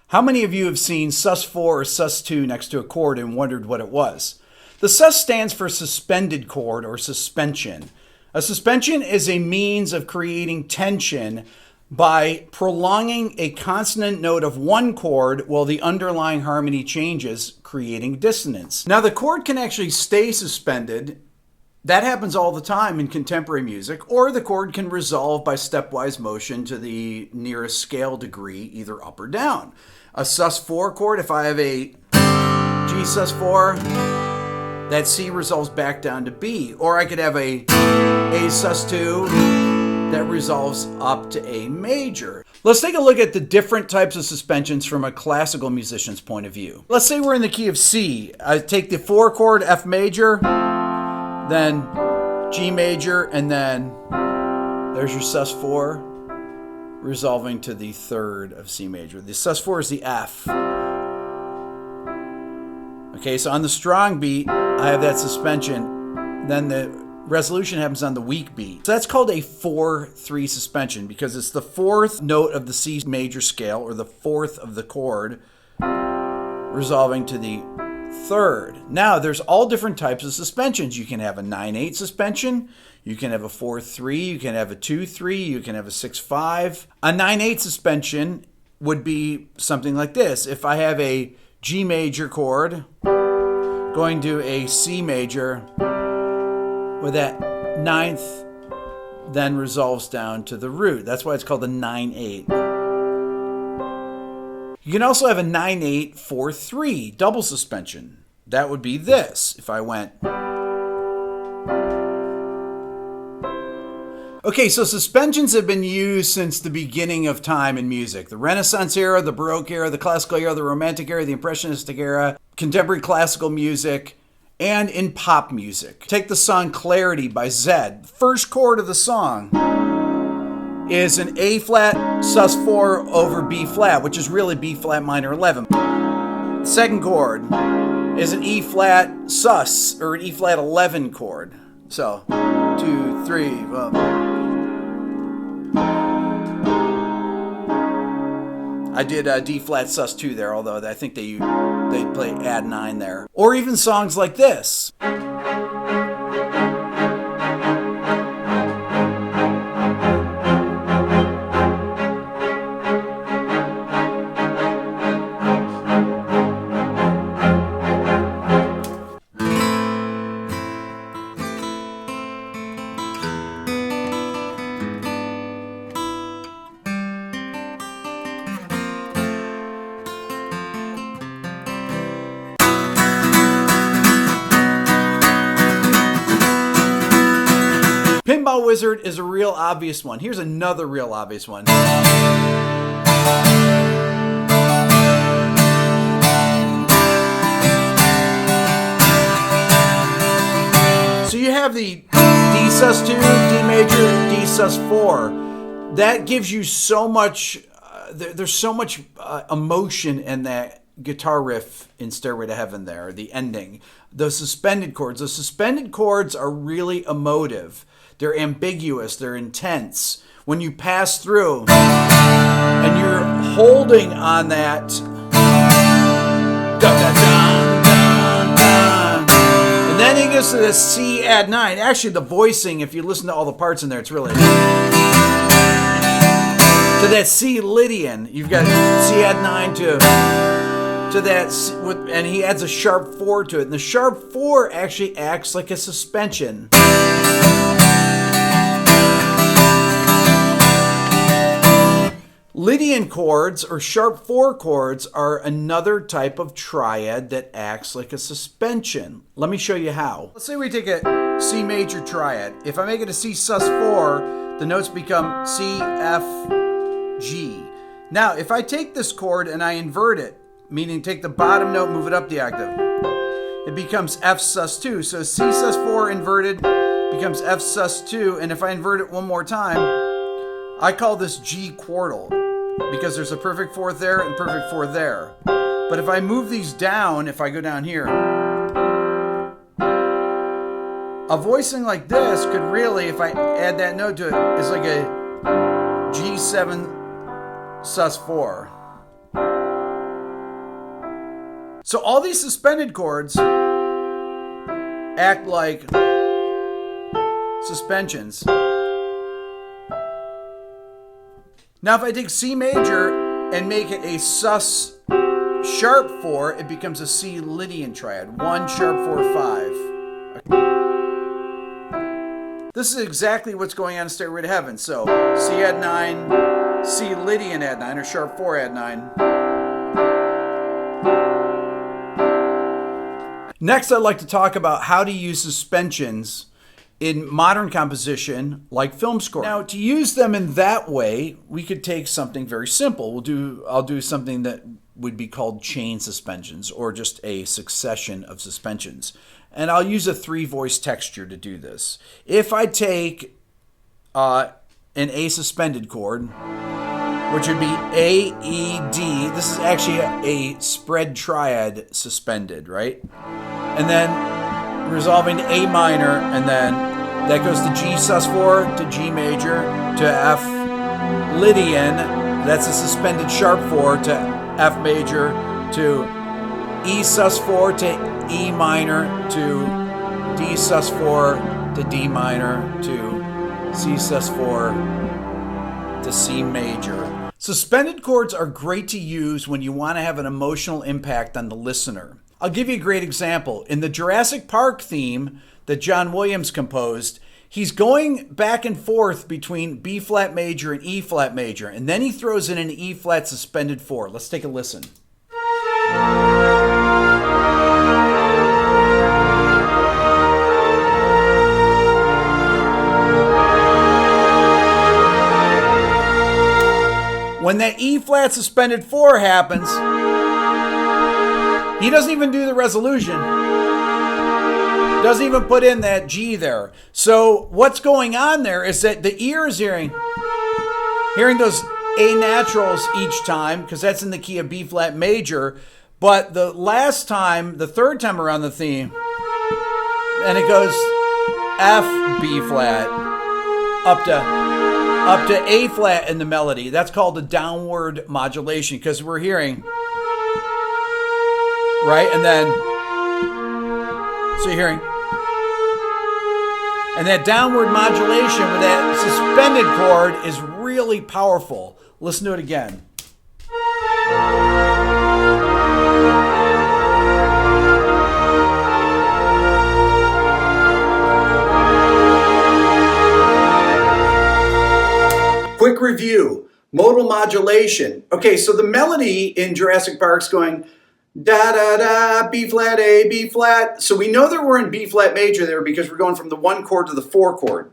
How many of you have seen sus4 or sus2 next to a chord and wondered what it was? The sus stands for suspended chord or suspension. A suspension is a means of creating tension by prolonging a consonant note of one chord while the underlying harmony changes, creating dissonance. Now the chord can actually stay suspended. That happens all the time in contemporary music, or the chord can resolve by stepwise motion to the nearest scale degree, either up or down. A sus4 chord, if I have a G sus4, that C resolves back down to B. Or I could have a sus2 that resolves up to A major. Let's take a look at the different types of suspensions from a classical musician's point of view. Let's say we're in the key of C. I take the 4 chord, F major, then G major, and then there's your sus4 resolving to the 3rd of C major. The sus4 is the F. Okay, so on the strong beat, I have that suspension. Then the resolution happens on the weak beat. So that's called a 4-3 suspension because it's the 4th note of the C major scale, or the 4th of the chord, resolving to the 3rd. Now, there's all different types of suspensions. You can have a 9/8 suspension. You can have a 4-3. You can have a 2-3. You can have a 6-5. A 9/8 suspension would be something like this. If I have a G major chord going to a C major, where that 9th then resolves down to the root. That's why it's called a 9/8. You can also have a 9/8 4-3 double suspension. That would be this if I went. Okay, so suspensions have been used since the beginning of time in music. The Renaissance era, the Baroque era, the Classical era, the Romantic era, the Impressionistic era, contemporary classical music, and in pop music. Take the song Clarity by Zedd. First chord of the song is an A flat sus4 over B flat, which is really B flat minor 11. Second chord is an E flat sus, or an E flat 11 chord. So, 2, 3, I did D flat sus2 there, although I think they play add 9 there. Or even songs like this. Pinball Wizard is a real obvious one. Here's another real obvious one. So you have the D sus2, D major, D sus4. That gives you so much, there's so much emotion in that guitar riff in Stairway to Heaven there, the ending. Those suspended chords. Those suspended chords are really emotive. They're ambiguous. They're intense. When you pass through and you're holding on that, dun, dun, dun, dun, dun. And then it gets to the C add 9. Actually, the voicing, if you listen to all the parts in there, it's really to that C Lydian. You've got C add 9 to that, and he adds a sharp 4 to it. And the sharp 4 actually acts like a suspension. Lydian chords, or sharp 4 chords, are another type of triad that acts like a suspension. Let me show you how. Let's say we take a C major triad. If I make it a C sus4, the notes become C, F, G. Now, if I take this chord and I invert it, meaning take the bottom note, move it up the octave, it becomes F sus2. So C sus4 inverted becomes F sus2, and if I invert it one more time, I call this G quartal, because there's a perfect 4th there and perfect 4th there. But if I move these down, if I go down here, a voicing like this could really, if I add that note to it, is like a G7 sus4. So all these suspended chords act like suspensions. Now if I take C major and make it a sus sharp 4, it becomes a C Lydian triad. 1 sharp 4 5. This is exactly what's going on in Stairway to Heaven. So C add 9, C Lydian add 9, or sharp 4 add 9. Next, I'd like to talk about how to use suspensions in modern composition like film score. Now, to use them in that way, we could take something very simple. I'll do something that would be called chain suspensions, or just a succession of suspensions. And I'll use a 3-voice texture to do this. If I take an A suspended chord, which would be A, E, D, this is actually a spread triad suspended, right? And then resolving to A minor, and then that goes to G sus4, to G major, to F Lydian, that's a suspended sharp 4, to F major, to E sus4, to E minor, to D sus4, to D minor, to C sus4, to C major. Suspended chords are great to use when you want to have an emotional impact on the listener. I'll give you a great example. In the Jurassic Park theme that John Williams composed, he's going back and forth between B flat major and E flat major, and then he throws in an E flat suspended 4. Let's take a listen. When that E flat suspended 4 happens, he doesn't even do the resolution. Doesn't even put in that G there. So what's going on there is that the ear is hearing those A naturals each time, because that's in the key of B flat major. But the last time, the third time around the theme, and it goes F, B flat, up to A flat in the melody. That's called a downward modulation, because we're hearing, right? And then, so you're hearing, and that downward modulation with that suspended chord is really powerful. Listen to it again. Quick review. Modal modulation. Okay, so the melody in Jurassic Park's going da da da, B flat, A, B flat. So we know that we're in B flat major there because we're going from the 1 chord to the 4 chord.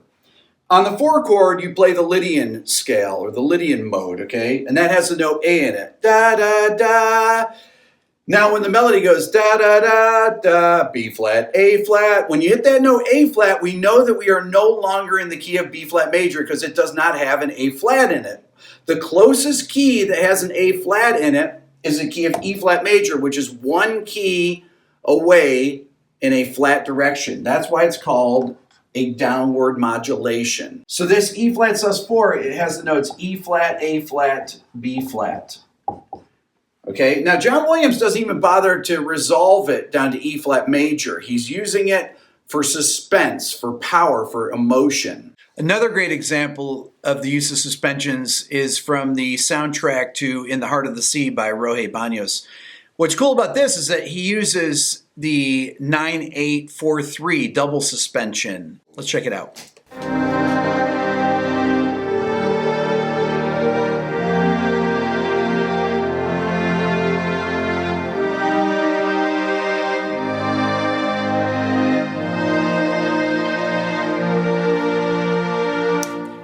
On the 4 chord, you play the Lydian scale, or the Lydian mode, okay? And that has the note A in it. Da da da. Now when the melody goes da da da da, B flat, A flat, when you hit that note A flat, we know that we are no longer in the key of B flat major because it does not have an A flat in it. The closest key that has an A flat in it is the key of E flat major, which is 1 key away in a flat direction. That's why it's called a downward modulation. So this E flat sus4, it has the notes E flat, A flat, B flat. Okay, now John Williams doesn't even bother to resolve it down to E flat major. He's using it for suspense, for power, for emotion. Another great example of the use of suspensions is from the soundtrack to In the Heart of the Sea by Roge Banos. What's cool about this is that he uses the 9-8-4-3 double suspension. Let's check it out.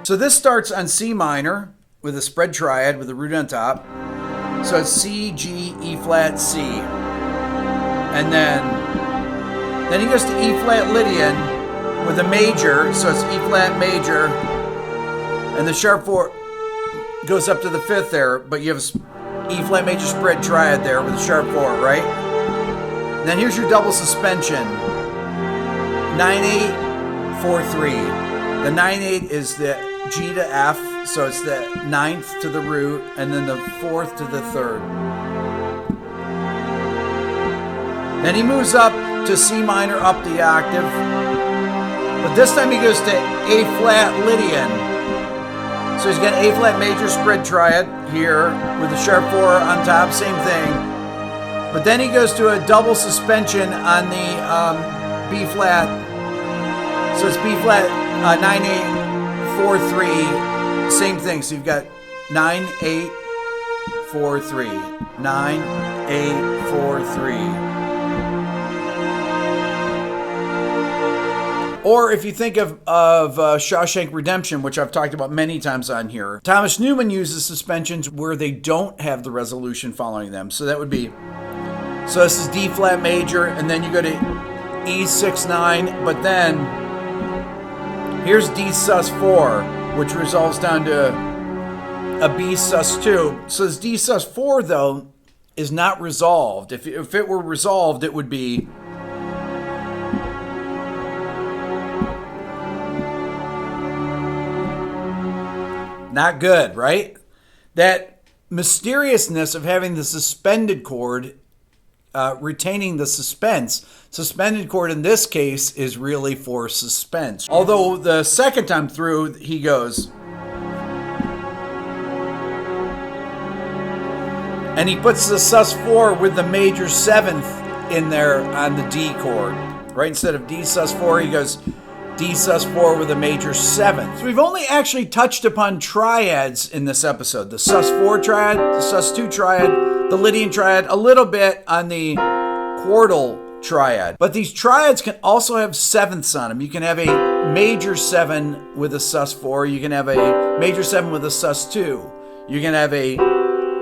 So this starts on C minor with a spread triad with a root on top. So it's C, G, E flat, C. And then he goes to E flat Lydian with a major. So it's E flat major. And the sharp 4 goes up to the 5th there, but you have E flat major spread triad there with a sharp 4, right? And then here's your double suspension. 9-8-4-3. The 9-8 is the G to F, so it's the 9th to the root, and then the 4th to the 3rd. Then he moves up to C minor up the octave. But this time he goes to A flat Lydian. So he's got A flat major spread triad here with the sharp 4 on top, same thing. But then he goes to a double suspension on the B flat. So it's B flat 9 8 4 3, same thing. So you've got 9 8 4 3, 9 8 4 3. Or if you think of Shawshank Redemption, which I've talked about many times on here, Thomas Newman uses suspensions where they don't have the resolution following them. So that would be, so this is D flat major, and then you go to E6-9, but then here's D sus4, which resolves down to a B sus2. So this D sus4, though, is not resolved. If it were resolved, it would be not good, right? That mysteriousness of having the suspended chord retaining the suspense. Suspended chord in this case is really for suspense. Although the second time through, he goes, and he puts the sus4 with the major 7th in there on the D chord. Right? Instead of D sus4, he goes D sus4 with a major 7th. So we've only actually touched upon triads in this episode. The sus4 triad, the sus2 triad, the Lydian triad, a little bit on the quartal triad. But these triads can also have 7ths on them. You can have a major 7 with a sus4. You can have a major 7 with a sus2. You can have a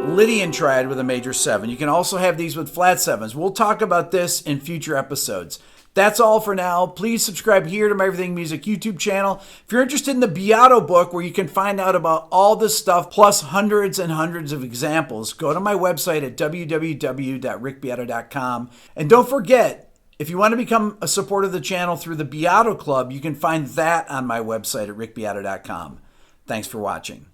Lydian triad with a major 7. You can also have these with flat 7s. We'll talk about this in future episodes. That's all for now. Please subscribe here to my Everything Music YouTube channel. If you're interested in the Beato book, where you can find out about all this stuff, plus hundreds and hundreds of examples, go to my website at www.rickbeato.com. And don't forget, if you want to become a supporter of the channel through the Beato Club, you can find that on my website at rickbeato.com. Thanks for watching.